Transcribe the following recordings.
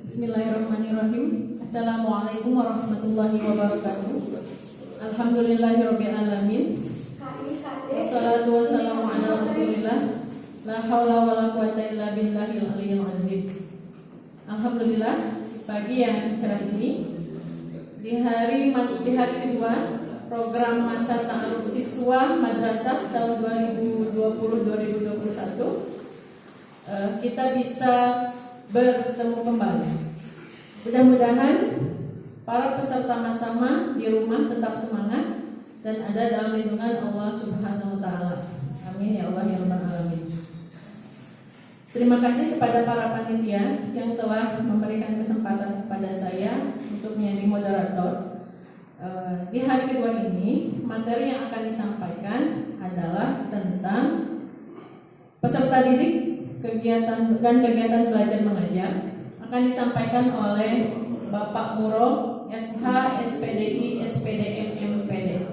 Bismillahirrahmanirrahim. Assalamualaikum warahmatullahi wabarakatuh. Alhamdulillahirabbil alamin. Wassalatu wassalamu ala Rasulillah. La haula wala quwata illa billahil aliyyil azim. Alhamdulillah, pagi yang cerah ini di hari kedua program masa ta'aruf siswa madrasah tahun 2020-2021 kita bisa bertemu kembali. Mudah-mudahan para peserta sama-sama di rumah tetap semangat dan ada dalam lindungan Allah Subhanahu wa taala. Amin ya Allah ya rabbal alamin. Terima kasih kepada para panitia yang telah memberikan kesempatan kepada saya untuk menjadi moderator. Di hari kedua ini, materi yang akan disampaikan adalah tentang peserta didik kegiatan belajar mengajar, akan disampaikan oleh Bapak Muro, SH, SPDI, SPDM, MPD.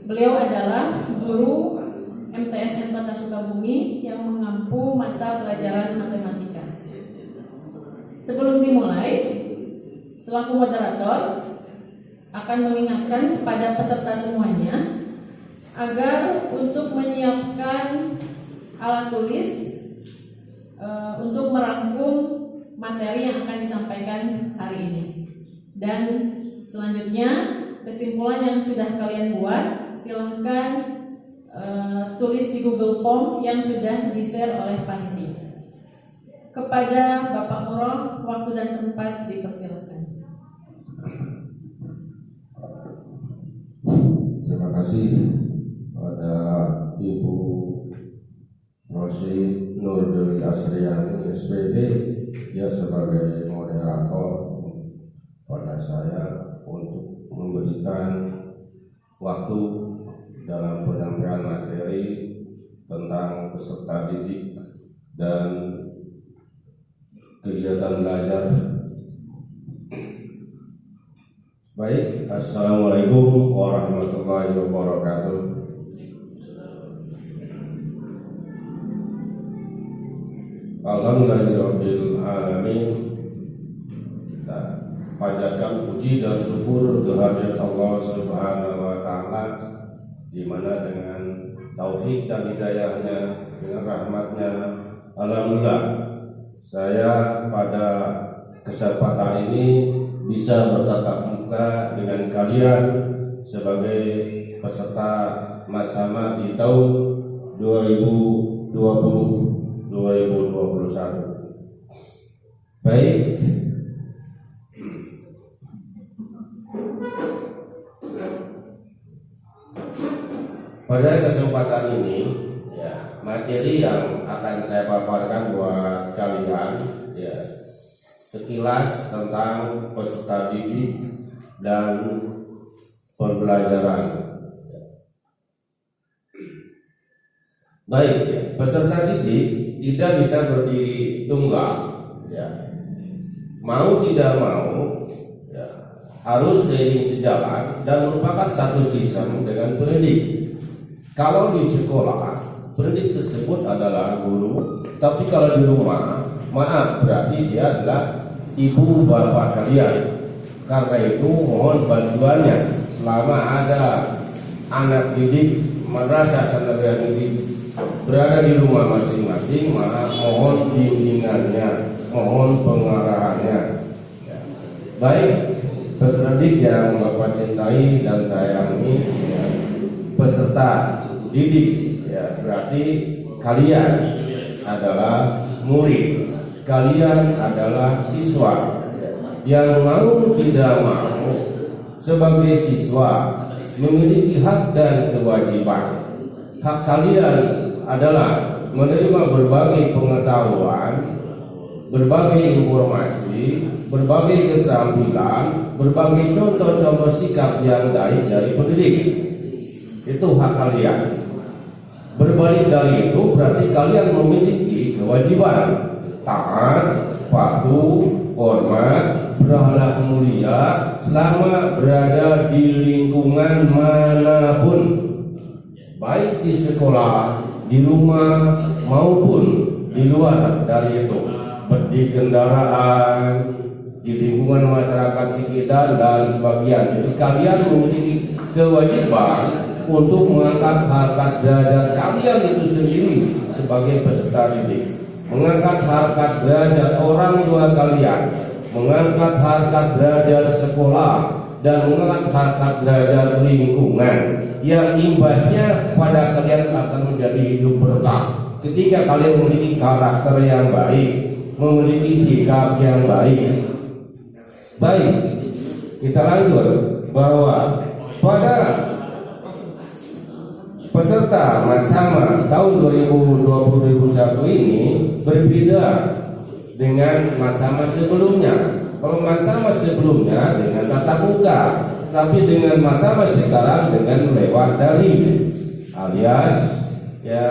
Beliau adalah guru MTSN Kota Sukabumi yang mengampu mata pelajaran matematika. Sebelum dimulai, selaku moderator akan mengingatkan kepada peserta semuanya agar untuk menyiapkan alat tulis untuk merangkum materi yang akan disampaikan hari ini. Dan selanjutnya kesimpulan yang sudah kalian buat silahkan tulis di Google Form yang sudah di-share oleh panitia. Kepada Bapak Muro, waktu dan tempat dipersilakan. Terima kasih pada Ibu Rosi Nurdewi Asriani SPD ya sebagai moderator pada saya untuk memberikan waktu dalam penyampaian materi tentang peserta didik dan kegiatan belajar. Baik, Assalamualaikum warahmatullahi wabarakatuh. Alhamdulillahirabbil alamin. Panjatkan puji dan syukur kehadirat Allah Subhanahu wa taala, di mana dengan taufik dan hidayahnya, dengan rahmatnya, alhamdulillah saya pada kesempatan ini bisa bertatap muka dengan kalian sebagai peserta Masama di tahun 2020-2021. Baik, pada kesempatan ini ya, materi yang akan saya paparkan buat kalian ya, sekilas tentang peserta didik dan pembelajaran. Baik, ya, peserta didik tidak bisa berdiri tunggal ya. Mau tidak mau ya, harus seiring sejalan dan merupakan satu sistem dengan pendidik. Kalau di sekolah pendidik tersebut adalah guru, tapi kalau di rumah maaf berarti dia adalah ibu bapak kalian. Karena itu mohon bantuannya selama ada anak didik madrasah sanawiyah didik berada di rumah masing-masing, mohon bimbingannya, mohon pengarahannya ya. Baik, peserta didik yang Bapak cintai dan sayangi ya, peserta didik ya, berarti kalian adalah murid, kalian adalah siswa yang mau tidak mau sebagai siswa memiliki hak dan kewajiban. Hak kalian adalah menerima berbagai pengetahuan, berbagai informasi, berbagai keterampilan, berbagai contoh-contoh sikap yang baik dari pendidik. Itu hak kalian. Berbalik dari itu berarti kalian memiliki kewajiban taat, patuh, hormat, berakhlak mulia selama berada di lingkungan manapun, baik di sekolah, di rumah maupun di luar dari itu. Di kendaraan, di lingkungan masyarakat sekitar dan sebagian. Jadi kalian memiliki kewajiban untuk mengangkat harkat derajat kalian itu sendiri sebagai peserta didik, mengangkat harkat derajat orang tua kalian, mengangkat harkat derajat sekolah, dan mengangkat harkat derajat lingkungan yang imbasnya pada kalian akan menjadi hidup berkah ketika kalian memiliki karakter yang baik, memiliki sikap yang baik. Baik, kita lanjut bahwa pada peserta Masamah tahun 2020-2021 ini berbeda dengan Masamah sebelumnya. Kalau Masamah sebelumnya dengan tatap muka, tapi dengan Masamah sekarang dengan lewat daring, alias ya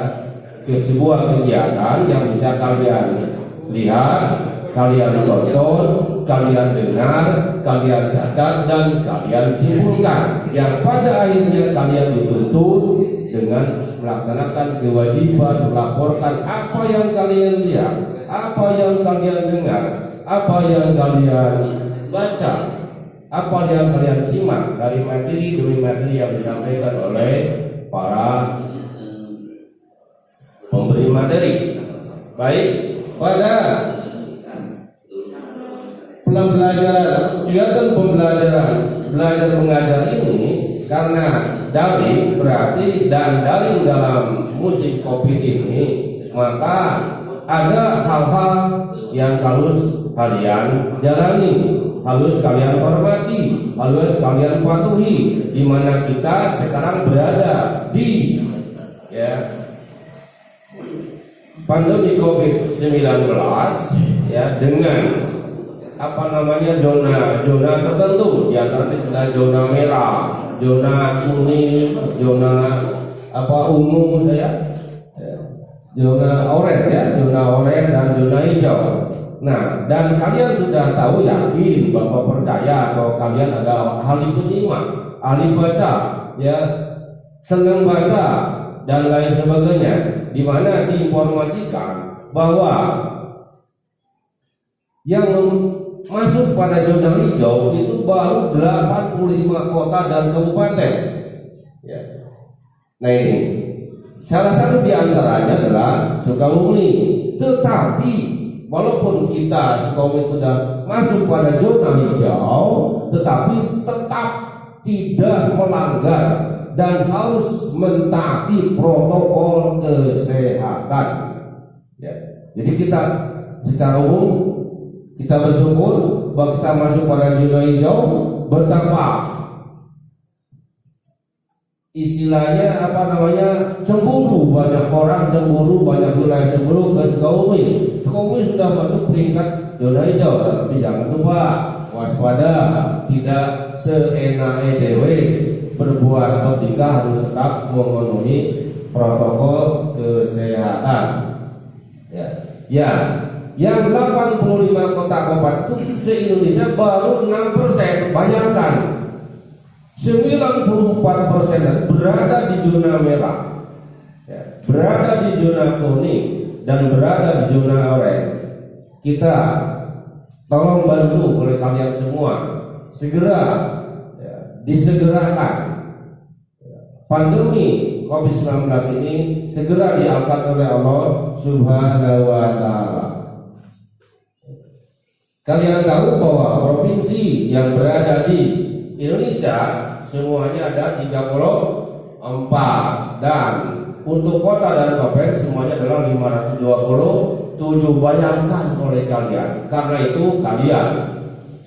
ke sebuah kegiatan yang bisa kalian lihat, kalian tonton, kalian dengar, kalian catat, dan kalian simpulkan, yang pada akhirnya kalian dituntut dengan melaksanakan kewajiban melaporkan apa yang kalian lihat, apa yang kalian dengar, apa yang kalian baca, apa yang kalian simak dari materi demi materi yang disampaikan oleh para pemberi materi. Baik, pada pembelajaran, kegiatan pembelajaran belajar mengajar ini, karena daring berarti dan daring dalam musim Covid ini, maka ada hal-hal yang harus kalian jalani, harus kalian hormati, harus kalian patuhi, di mana kita sekarang berada di pandemi COVID-19 ya, dengan zona tertentu, di antara zona merah, zona kuning, zona umum zona oranye dan zona hijau. Nah, dan kalian sudah tahu, yakin bahwa percaya bahwa kalian adalah ahli penyimak, ahli baca, ya, senang baca dan lain sebagainya, di mana diinformasikan bahwa yang masuk pada zona hijau itu baru 85 kota dan kabupaten. Ya. Nah, ini salah satu di antaranya adalah Sukabumi. Tetapi walaupun kita Sukabumi sudah masuk pada zona hijau, tetapi tetap tidak melanggar dan harus mentaati protokol kesehatan. Ya. Jadi kita secara umum kita bersyukur bahwa kita masuk pada zona hijau, betapa istilahnya cemburu, banyak orang cemburu, banyak wilayah cemburu ke Sukabumi. Sukabumi sudah masuk peringkat zona hijau, tapi jangan lupa waspada, tidak seenak dewe berbuat ketika harus tetap memenuhi protokol kesehatan. Ya, yang 85 kota kabupaten itu se-Indonesia baru 6%. Bayangkan 94% berada di zona merah, ya, berada di zona kuning, dan berada di zona oranye. Kita tolong bantu oleh kalian semua, segera disegerakan pandemi COVID-19 ini segera diangkat oleh Allah Subhanahu wa Ta'ala. Kalian tahu bahwa provinsi yang berada di Indonesia semuanya ada 34, dan untuk kota dan kabupaten semuanya adalah 527. Bayangkan oleh kalian. Karena itu kalian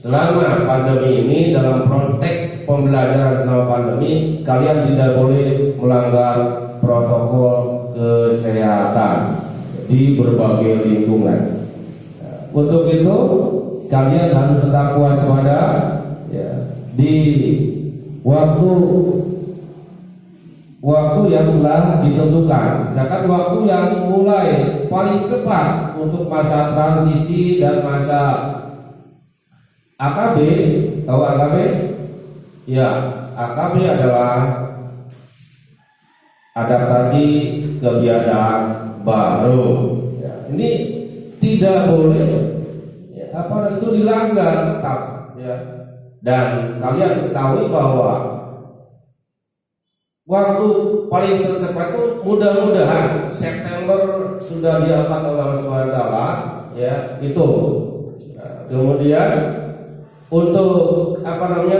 selama pandemi ini, dalam praktek pembelajaran selama pandemi, kalian tidak boleh melanggar protokol kesehatan di berbagai lingkungan. Untuk itu kalian harus tetap waspada, ya, di waktu yang telah ditentukan. Misalkan waktu yang mulai paling cepat untuk masa transisi dan masa AKB. Tahu AKB? Ya, AKB adalah adaptasi kebiasaan baru. Ya, ini tidak boleh itu dilanggar tetap ya. Dan kalian ketahui bahwa waktu paling tercepat itu mudah-mudahan September sudah diangkat oleh Allah SWT ya itu. Kemudian untuk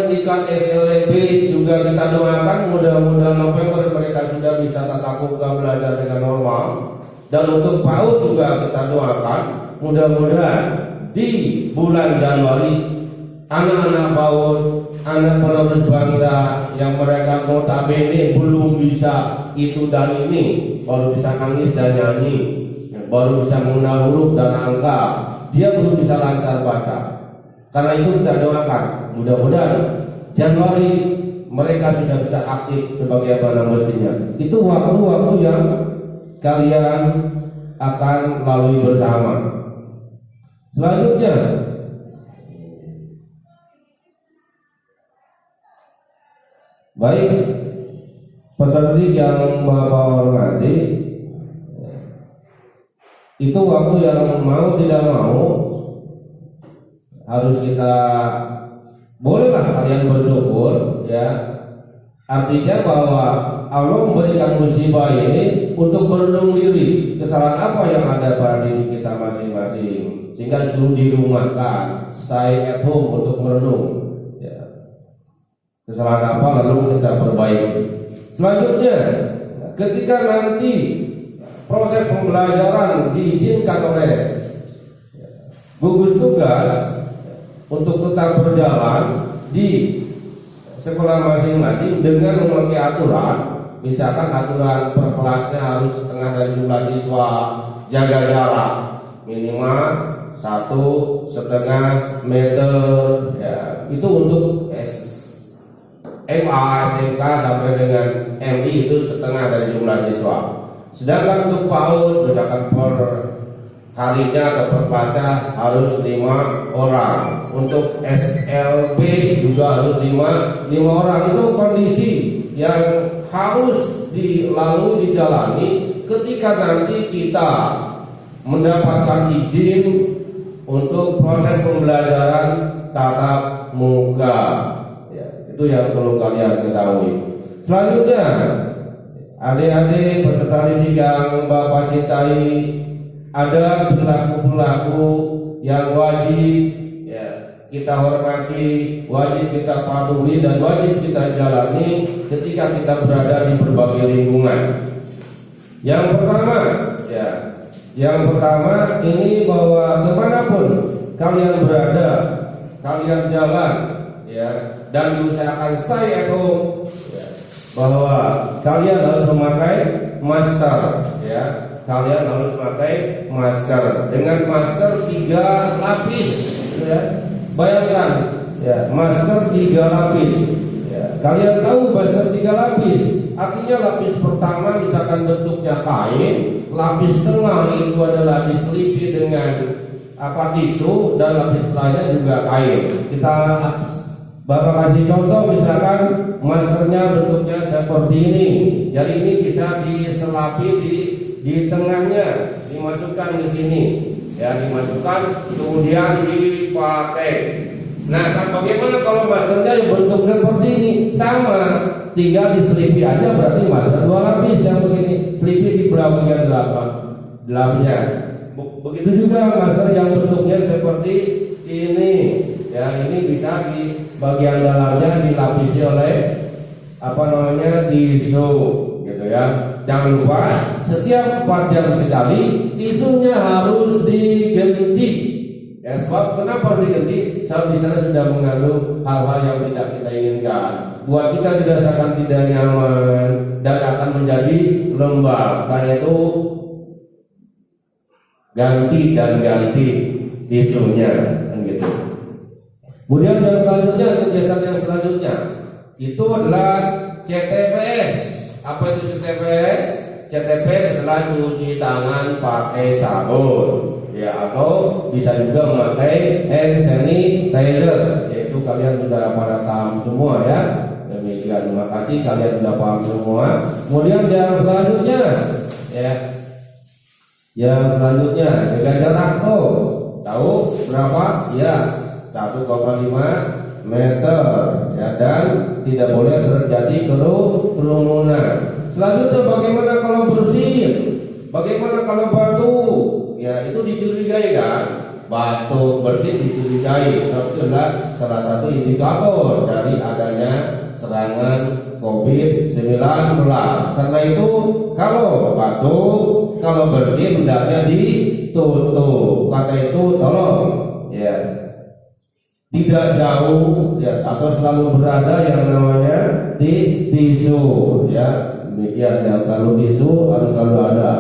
tingkat SLB juga kita doakan mudah-mudahan November mereka sudah bisa tatap muka belajar dengan normal. Dan untuk PAUD juga kita doakan mudah-mudahan di bulan Januari anak-anak PAUD, anak penerus bangsa yang mereka notabene belum bisa itu dan ini, baru bisa nangis dan nyanyi, baru bisa mengenal huruf dan angka, dia belum bisa lancar baca. Karena itu kita doakan mudah-mudahan Januari mereka sudah bisa aktif sebagai mestinya. Itu waktu-waktu yang kalian akan lalui bersama. Selanjutnya, baik peserta yang Bapak hormati, itu waktu yang mau tidak mau harus kita bolehlah kalian bersyukur ya. Artinya bahwa Allah memberikan musibah ini untuk merenung diri kesalahan apa yang ada pada diri kita masing-masing, sehingga disuruh dirumahkan, stay at home untuk merenung ya. Kesalahan apa lalu kita perbaiki. Selanjutnya, ketika nanti proses pembelajaran diizinkan oleh gugus tugas untuk tetap berjalan di sekolah masing-masing dengan memakai aturan, misalkan aturan per kelasnya harus setengah dari jumlah siswa, jaga jarak minimal 1,5 meter ya. Itu untuk MA, SMK sampai dengan MI itu setengah dari jumlah siswa. Sedangkan untuk PAUD misalkan per harinya atau per kelasnya harus 5 orang. Untuk SLB juga harus 5 orang. Itu kondisi yang harus dilalui, dijalani ketika nanti kita mendapatkan izin untuk proses pembelajaran tatap muka ya, itu yang perlu kalian ketahui. Selanjutnya, adik-adik peserta didik yang Bapak cintai, ada perilaku-perilaku yang wajib ya, kita hormati, wajib kita patuhi dan wajib kita jalani ketika kita berada di berbagai lingkungan. Yang pertama ini bahwa kemanapun kalian berada, kalian jalan ya, dan diusahakan stay at home ya, bahwa kalian harus memakai masker ya. Kalian harus pakai masker dengan masker 3 lapis ya. Bayangkan ya, masker 3 lapis ya. Kalian tahu masker 3 lapis artinya lapis pertama misalkan bentuknya kain, lapis tengah itu adalah diselipi dengan tisu, dan lapis lainnya juga kain. Kita Bapak kasih contoh, misalkan maskernya bentuknya seperti ini, jadi ini bisa diselapi di tengahnya, dimasukkan ke sini ya, dimasukkan kemudian dipakai. Nah, kan bagaimana kalau maskernya bentuk seperti ini? Sama, tinggal diselipi aja, berarti masker 2 lapis yang begini, selipi di bagian dalamnya. Begitu juga masker yang bentuknya seperti ini ya, ini bisa di bagian dalamnya dilapisi oleh tisu gitu ya. Jangan lupa setiap 4 jam sekali tisunya harus diganti ya. Sebab kenapa harus diganti? Sebab di sana sudah mengandung hal-hal yang tidak kita inginkan, buat kita dirasakan tidak nyaman dan akan menjadi lembab. Karena itu ganti tisunya kan gitu. Kemudian kebiasaan yang selanjutnya itu adalah CTPS. Apa itu CTPS? CTPS adalah cuci tangan pakai sabun ya, atau bisa juga memakai hand sanitizer, yaitu kalian sudah pada paham semua ya. Demikian, terima kasih kalian sudah paham semua. Kemudian yang selanjutnya ya, jaga jarak. Tahu berapa? Ya, 1,5 meter ya, dan tidak boleh terjadi kerumunan. Selanjutnya bagaimana kalau bersin? Bagaimana kalau batu? Ya, itu dicurigai kan? Batu bersin dicurigai. Itu adalah salah satu indikator dari adanya serangan COVID-19. Karena itu kalau batu, kalau bersin hendaknya ditutup. Karena itu tolong ya tidak jauh ya, atau selalu berada yang namanya di tisu ya. Demikian yang selalu tisu harus selalu ada.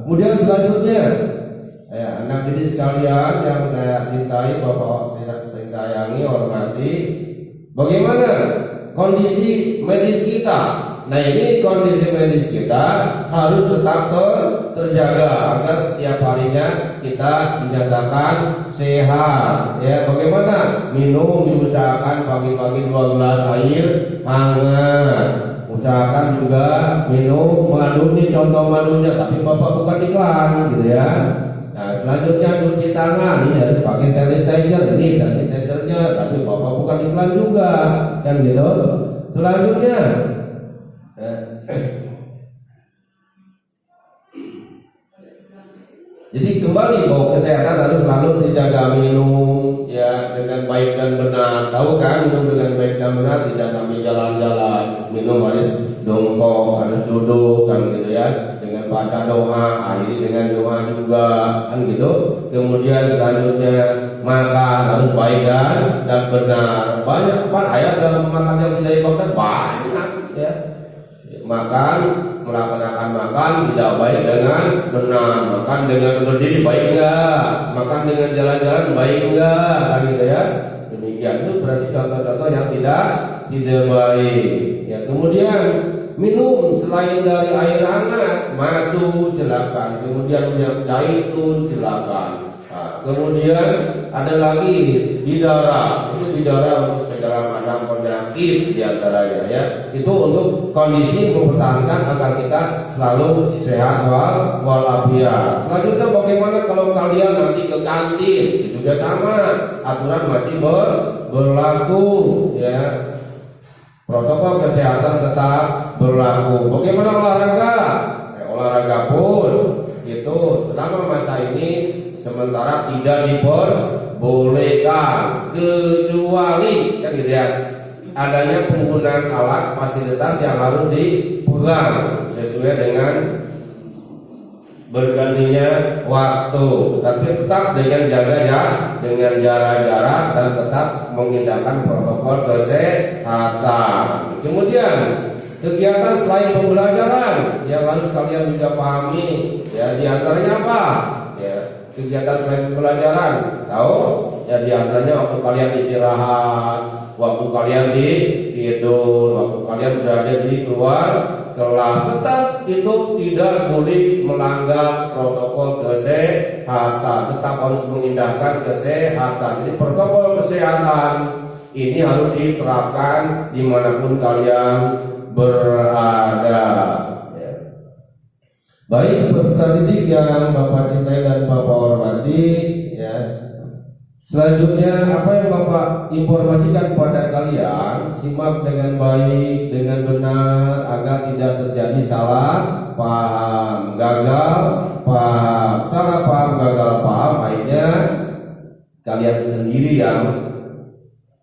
Kemudian selanjutnya ya, anak didik sekalian yang saya cintai, Bapak saya sayangi, hormati, bagaimana kondisi medis kita? Nah, ini kondisi medis kita harus tetap terjaga agar setiap harinya kita dinyatakan sehat. Ya, bagaimana? Minum diusahakan pagi-pagi 2 gelas air hangat. Usahakan juga minum madu, ini contoh madunya, tapi Bapak bukan iklan gitu ya. Nah, selanjutnya cuci tangan, ini harus pakai sanitizer, ini sanitizernya, tapi Bapak bukan iklan juga, kan gitu. Selanjutnya jadi kembali bahwa kesehatan harus selalu dijaga, minum ya dengan baik dan benar. Tahu kan, minum dengan baik dan benar, tidak sambil jalan-jalan. Minum harus jongkok, harus duduk kan gitu ya, dengan baca doa, akhiri dengan doa juga kan gitu. Kemudian selanjutnya makan harus baik dan benar. Banyak ayat dalam makan yang tidak ibadah banyak ya. Makan, melaksanakan makan tidak baik dengan benar. Makan dengan berdiri baik enggak? Makan dengan jalan-jalan baik enggak? Kan gitu ya. Demikian itu berarti contoh-contoh yang tidak baik. Ya, kemudian minum selain dari air hangat, madu silakan. Kemudian minyak zaitun silakan. Nah, kemudian ada lagi bidara. Itu bidara untuk segala macam penyakit diantaranya ya. Itu untuk kondisi mempertahankan agar kita selalu sehat walafiat. Selanjutnya bagaimana kalau kalian nanti ke kantin? Itu juga sama, aturan masih berlaku ya. Protokol kesehatan tetap berlaku. Bagaimana olahraga? Olahraga pun itu selama masa ini sementara tidak diperbolehkan, kecuali kan gitu ya, adanya penggunaan alat fasilitas yang harus dipegang sesuai dengan bergantinya waktu, tapi tetap dengan dengan jarak-jarak dan tetap mengindahkan protokol kesehatan. Kemudian kegiatan selain pembelajaran yang harus kalian juga pahami ya, diantaranya apa ya, kegiatan selain pembelajaran tahu ya, diantaranya waktu kalian istirahat, waktu kalian tidur, waktu kalian berada di luar kelas, tetap itu tidak boleh melanggar protokol kesehatan, tetap harus mengindahkan kesehatan. Jadi protokol kesehatan ini harus diterapkan dimanapun kalian berada. Ya. Baik peserta didik yang Bapak cintai dan Bapak hormati, ya. Selanjutnya apa yang Bapak informasikan kepada kalian, simak dengan baik, dengan benar agar tidak terjadi salah paham, gagal paham. Salah paham, gagal paham, akhirnya kalian sendiri yang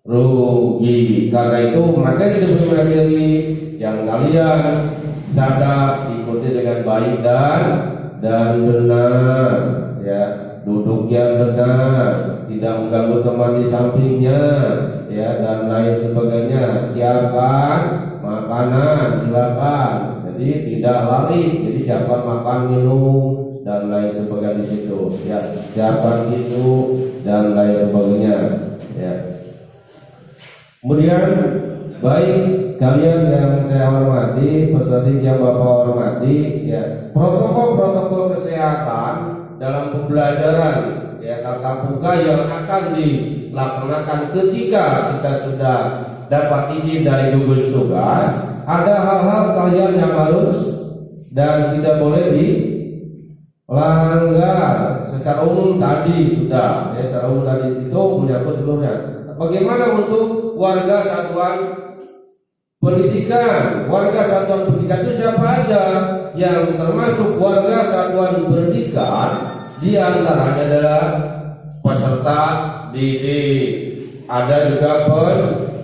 rugi. Karena itu materi demi materi yang kalian sadar ikuti dengan baik dan benar ya. Duduk yang benar, tidak mengganggu teman di sampingnya, ya, dan lain sebagainya. Siapkan makanan, silakan. Jadi tidak lari, jadi siapkan makan, minum, dan lain sebagainya di situ. Ya, siapkan tisu dan lain sebagainya. Ya. Kemudian baik kalian yang saya hormati, peserta yang Bapak hormati, ya, protokol kesehatan dalam pembelajaran ya tatap muka yang akan dilaksanakan ketika kita sudah dapat izin dari gugus tugas, ada hal-hal kalian yang harus dan tidak boleh langgar secara umum tadi sudah ya, secara umum tadi itu menyangkut seluruhnya. Bagaimana untuk warga satuan pendidikan? Warga satuan pendidikan itu siapa aja yang termasuk warga satuan pendidikan? Di antaranya adalah peserta didik, ada juga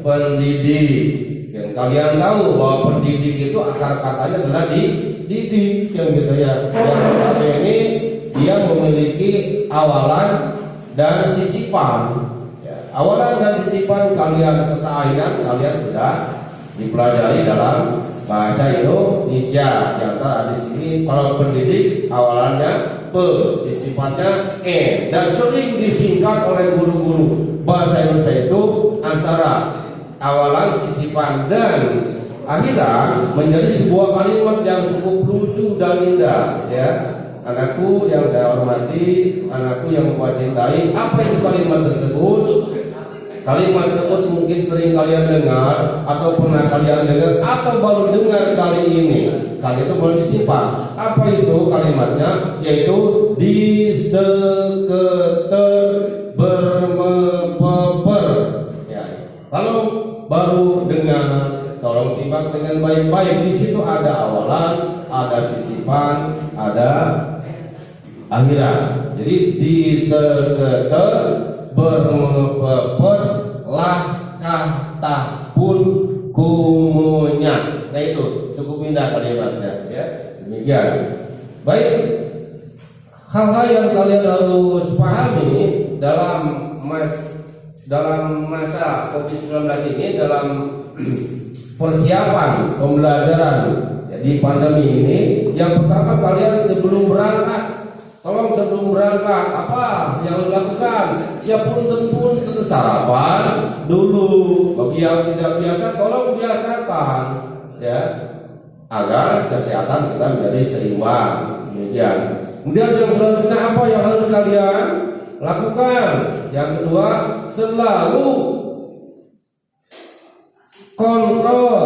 pendidik. Yang kalian tahu bahwa pendidik itu akar katanya adalah didik yang gitu ya. Yang satu ini dia memiliki awalan dan sisipan. Ya, awalan dan sisipan kalian serta akhiran kalian sudah dipelajari dalam bahasa Indonesia. Yang ada di sini kalau pendidik awalannya P, sisipannya E, dan sering disingkat oleh guru-guru bahasa Indonesia itu antara awalan, sisipan, dan akhiran menjadi sebuah kalimat yang cukup lucu dan indah ya. Anakku yang saya hormati, anakku yang saya cintai, apa itu kalimat tersebut? Kalimat tersebut mungkin sering kalian dengar atau pernah kalian dengar atau baru dengar kali ini. Kali itu boleh disimpan. Apa itu kalimatnya? Yaitu diseketer bermepeper. Ya. Kalau baru dengar, tolong simak dengan baik-baik. Di situ ada awalan, ada sisipan, ada akhiran. Jadi diseketer bermepeper langkah tahun kumunya. Nah itu cukup indah kalimatnya ya. Demikian. Baik, hal-hal yang kalian harus pahami dalam masa COVID-19 ini, dalam persiapan pembelajaran ya, di pandemi ini. Yang pertama, kalian sebelum berangkat, tolong sebelum berangkat apa yang harus dilakukan? Ya punten sarapan dulu. Bagi yang tidak biasa, tolong biasakan ya, agar kesehatan kita menjadi seimbang. Demikian. Kemudian yang selanjutnya apa yang harus kalian lakukan? Yang kedua, selalu kontrol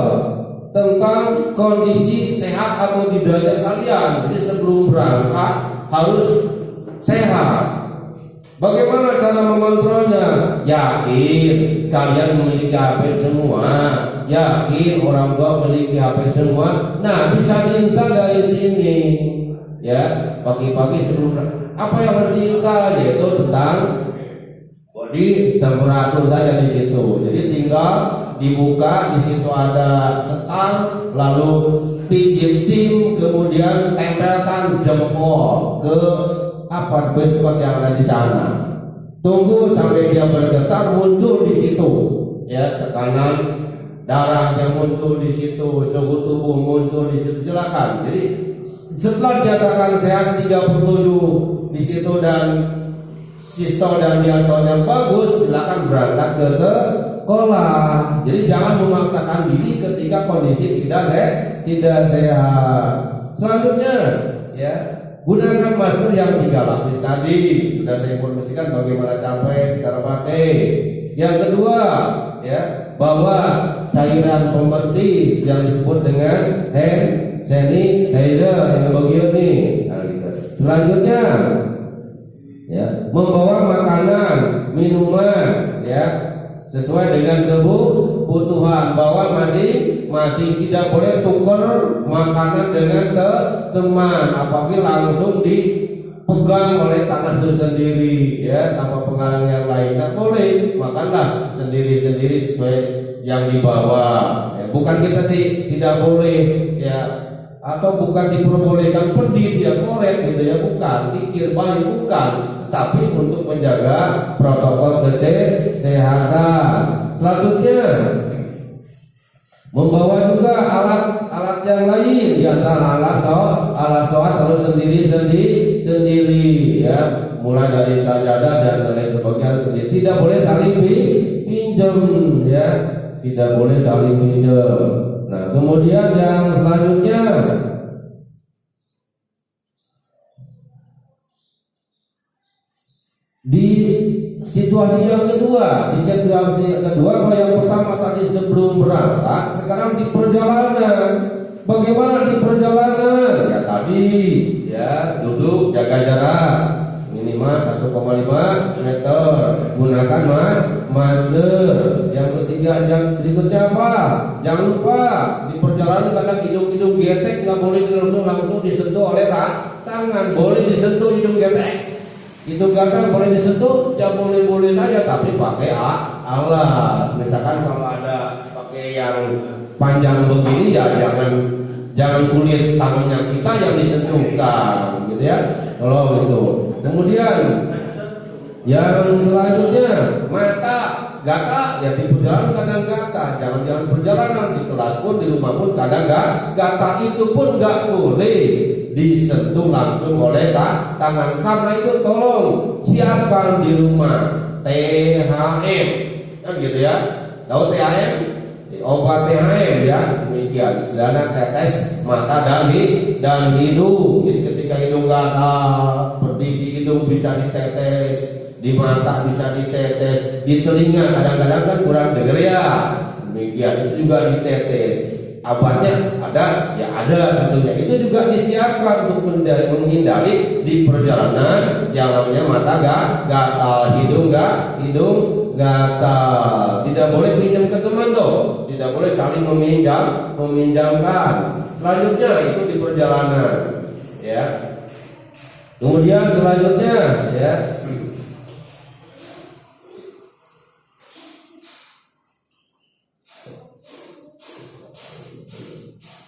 tentang kondisi sehat atau tidaknya kalian. Jadi sebelum berangkat harus sehat. Bagaimana cara mengontrolnya? Yakin kalian memiliki HP semua, yakin orang tua memiliki HP semua. Nah, bisa diinstal dari sini. Ya, pagi-pagi sebelum apa yang harus diinstal, yaitu tentang body temperatur saja di situ. Jadi tinggal dibuka, di situ ada setan, lalu pijit SIM, kemudian tempelkan jempol ke barcode yang ada di sana. Tunggu sampai dia bergetar, muncul di situ. Ya, tekanan darahnya muncul di situ, suhu tubuh muncul di situ. Silakan. Jadi setelah dinyatakan sehat 37 di situ dan sistol dan diastolnya bagus, silakan berangkat ke sekolah. Jadi jangan memaksakan diri ketika kondisi tidak sehat. Selanjutnya, ya, gunakan masker yang 3 lapis tadi. Sudah saya informasikan bagaimana cara pakai. Yang kedua, ya, bawa cairan pembersih yang disebut dengan hand sanitizer yang bagian ini. Selanjutnya, ya, membawa makanan, minuman, ya, sesuai dengan kebutuhan. Bawa masih tidak boleh tukar makanan dengan ke teman, apalagi langsung dipegang oleh tangan sendiri, ya, tanpa penghalang yang lain. Tidak boleh, makanlah sendiri-sendiri sesuai yang dibawa. Ya, bukan kita tidak boleh, ya, atau bukan diperbolehkan pergi dia korek gitu ya, bukan, pikir baik, bukan, tetapi untuk menjaga protokol kesehatan. Selanjutnya, membawa juga alat yang lain, di antara alat sholat harus sendiri ya, mulai dari sajadah dan lain sebagainya sendiri. Tidak boleh saling pinjam, ya, tidak boleh saling pinjam. Nah, kemudian yang selanjutnya, di situasi yang kedua, kalau yang pertama tadi sebelum berangkat, sekarang di perjalanan, Bagaimana di perjalanan? Ya tadi, ya duduk jaga jarak minimal 1,5 meter. Gunakan masker. Yang ketiga, yang berikutnya apa? Jangan lupa di perjalanan kadang hidung getek nggak boleh langsung disentuh oleh tangan. Boleh disentuh hidung getek. Hidung gatal boleh disentuh, ya boleh saja, tapi pakai alas. Misalkan kalau ada pakai yang panjang begini, ya jangan kulit tangannya kita yang disentuhkan, gitu ya. Kalau gitu. Kemudian yang selanjutnya mata gata, ya di perjalanan kadang gata. Jangan perjalanan di kelas pun di rumah pun kadang gata, itu pun nggak boleh disentuh langsung oleh tangan. Karena itu tolong siapkan di rumah THM, kan gitu ya. Tahu THM? Obat THM ya. Demikian istilahnya tetes mata dan hidung. Jadi ketika hidung gatal, di hidung bisa ditetes, di mata bisa ditetes, di telinga kadang-kadang kan kurang dengar ya. Demikian itu juga ditetes. Obatnya ada, ya ada tentunya. Itu juga disiapkan untuk menghindari di perjalanan yang namanya mata gatal, hidung gatal. Tidak boleh pinjam ke teman tuh, tidak boleh saling meminjamkan. Selanjutnya itu di perjalanan, ya. Kemudian selanjutnya, ya.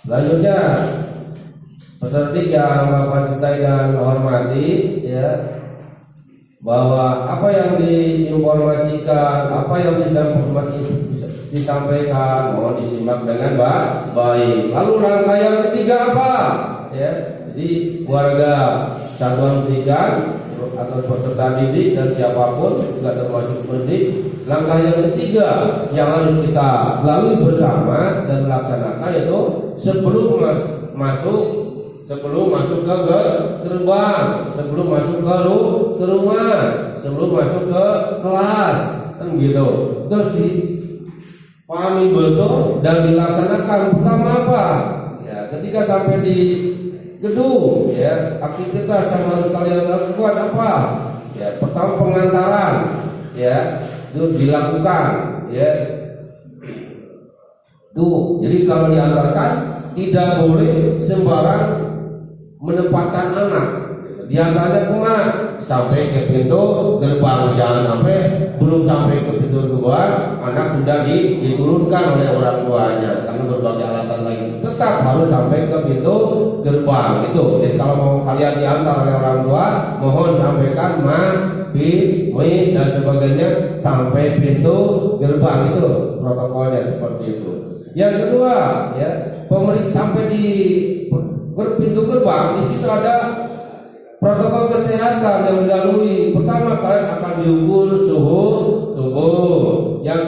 Selanjutnya peserta yang Bapak cintai dan hormati, ya, bahwa apa yang diinformasikan, apa yang disampaikan mohon disimak dengan baik. Lalu langkah yang ketiga apa? Ya, jadi warga satuan pendidikan atau peserta didik dan siapapun juga termasuk pendidik. Langkah yang ketiga yang harus kita lalui bersama dan laksanakan yaitu sebelum masuk ke gerbang, sebelum masuk ke rumah, sebelum masuk ke kelas, kan gitu. Terus dipahami betul dan dilaksanakan. Pertama apa? Ya, ketika sampai di gedung, ya, aktivitas yang harus kalian lakukan apa? Ya, pertama pengantaran, ya, itu dilakukan, ya. Tuh, jadi kalau diantarkan tidak boleh sembarang menempatkan anak. Diantaranya kemana? Sampai ke pintu gerbang. Jangan sampai belum sampai ke pintu gerbang anak sudah diturunkan oleh orang tuanya karena berbagai alasan lain. Tetap harus sampai ke pintu gerbang itu. Jadi kalau mau kalian diantar oleh orang tua, mohon sampaikan mi dan sebagainya sampai pintu gerbang. Itu protokolnya seperti itu. Yang kedua, ya, pemeriksa sampai di pintu gerbang, di situ ada protokol kesehatan yang dilalui. Pertama, kalian akan diukur suhu tubuh. Yang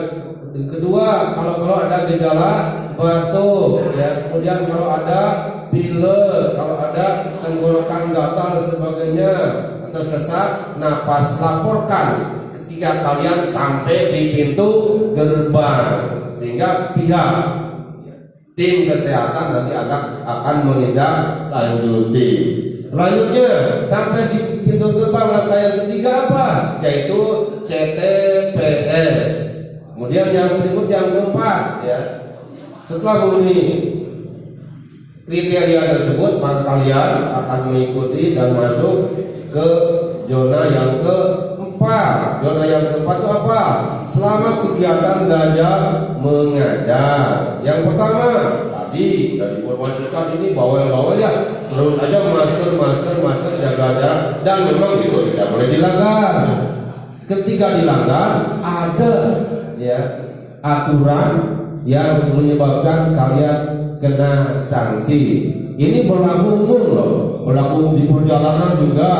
kedua, kalau ada gejala batuk, ya, kemudian kalau ada pilek, kalau ada tenggorokan gatal dan sebagainya atau sesak napas, laporkan ketika kalian sampai di pintu gerbang, sehingga pihak tim kesehatan nanti akan menindaklanjuti. Selanjutnya sampai di pintu gerbang, langkah yang ketiga apa? Yaitu CTPS. Kemudian yang berikut yang keempat, ya, setelah memenuhi kriteria tersebut maka kalian akan mengikuti dan masuk ke zona yang keempat. Zona yang keempat itu apa? Selama kegiatan belajar mengajar. Yang pertama tadi dari informasikan ini bawel ya, terus aja masker jaga jarak, dan memang itu tidak boleh dilanggar. Ketika dilanggar ada, ya, aturan yang menyebabkan kalian kena sanksi. Ini berlaku umum loh, berlaku di perjalanan juga,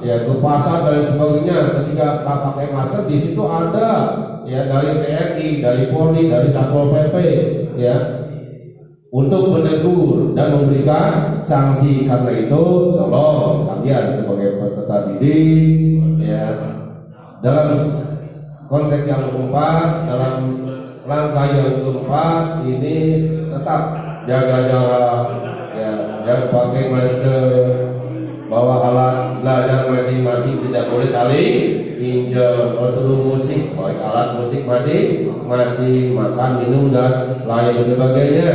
ya, ke pasar dan sebagainya. Ketika pakai masker di situ ada, ya, dari TNI, dari Polri, dari Satpol PP, ya, untuk menegur dan memberikan sanksi. Karena itu tolong kalian sebagai peserta didik, ya, dalam konteks yang keempat, dalam langkah yang keempat ini tetap jaga jarak, ya, jangan pakai masker, bawa alat belajar masing-masing, tidak boleh saling pinjam. Kalau suruh musik, bawa alat musik masing-masing, makan, minum dan lain sebagainya.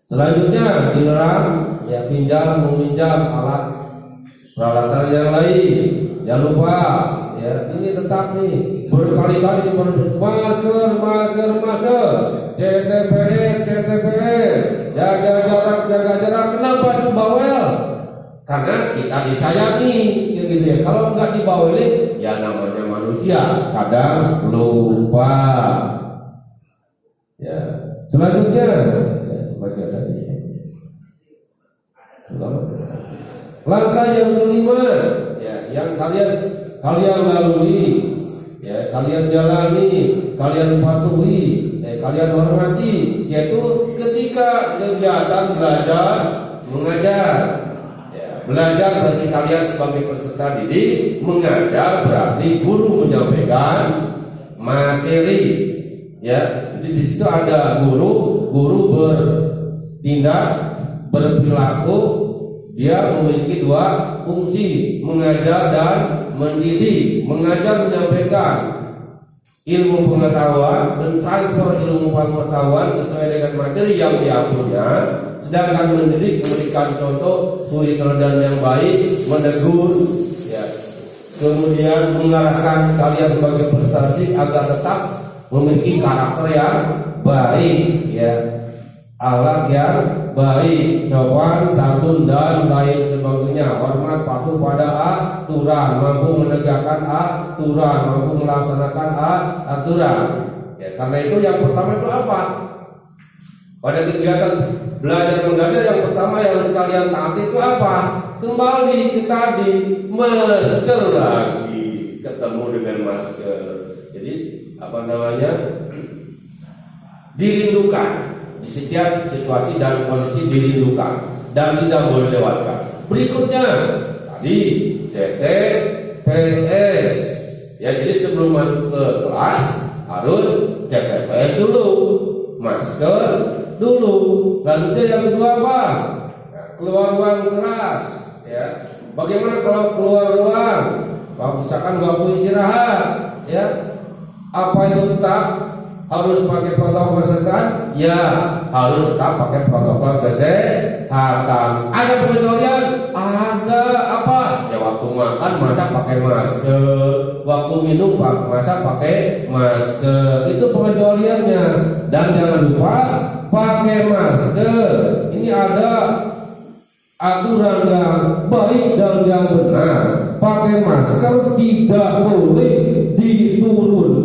Selanjutnya dilarang ya pinjam meminjam alat peralatan yang lain. Jangan lupa ya, ini tetap nih berkali-kali masker, CTPS, jaga jarak. Kenapa itu bawel? Karena kita disayangi, gitu ya. Kalau nggak dibawelin, ya namanya manusia kadang lupa. Ya, selanjutnya masih ada sih. Langkah yang kelima, ya, yang kalian lalui, ya, kalian jalani, kalian patuhi, kalian hormati, yaitu ketika kegiatan belajar mengajar. Ya, belajar berarti kalian sebagai peserta didik, mengajar berarti guru menyampaikan materi. Ya, jadi di situ ada guru bertindak, berperilaku. Dia memiliki dua fungsi, mengajar dan mendidik. Mengajar menyampaikan ilmu pengetahuan dan transfer ilmu pengetahuan sesuai dengan materi yang dia punya. Sedangkan mendidik memberikan contoh, suri teladan yang baik, menegur, ya, kemudian mengarahkan kalian sebagai peserta didik agar tetap memiliki karakter yang baik, ya, akhlak yang baik, sopan, santun dan lain sebagainya. Hormat, patuh pada aturan, mampu menegakkan aturan, mampu melaksanakan aturan. Ya, karena itu yang pertama itu apa? Pada kegiatan belajar mengajar yang pertama yang harus kalian taati itu apa? Kembali ke tadi, masker lagi, ketemu dengan masker. Jadi apa namanya? Dirindukan. Di setiap situasi dan kondisi dirindukan dan tidak boleh lewatkan. Berikutnya tadi CTPS. Ya, jadi sebelum masuk ke kelas harus CTPS dulu, masker dulu. Lalu yang kedua apa? Nah, keluar ruang kelas. Ya, bagaimana kalau keluar ruang? Kalau misalkan waktu istirahat, ya, apa itu tetap harus pakai protokol kesehatan? Ya, harus tetap pakai protokol kesehatan. Ada pengecualian? Ada. Apa? Ya, waktu makan masa pakai masker, waktu minum masa pakai masker. Itu pengecualiannya. Dan jangan lupa pakai masker. Ini ada aturan yang baik dan yang benar. Pakai masker tidak boleh diturunkan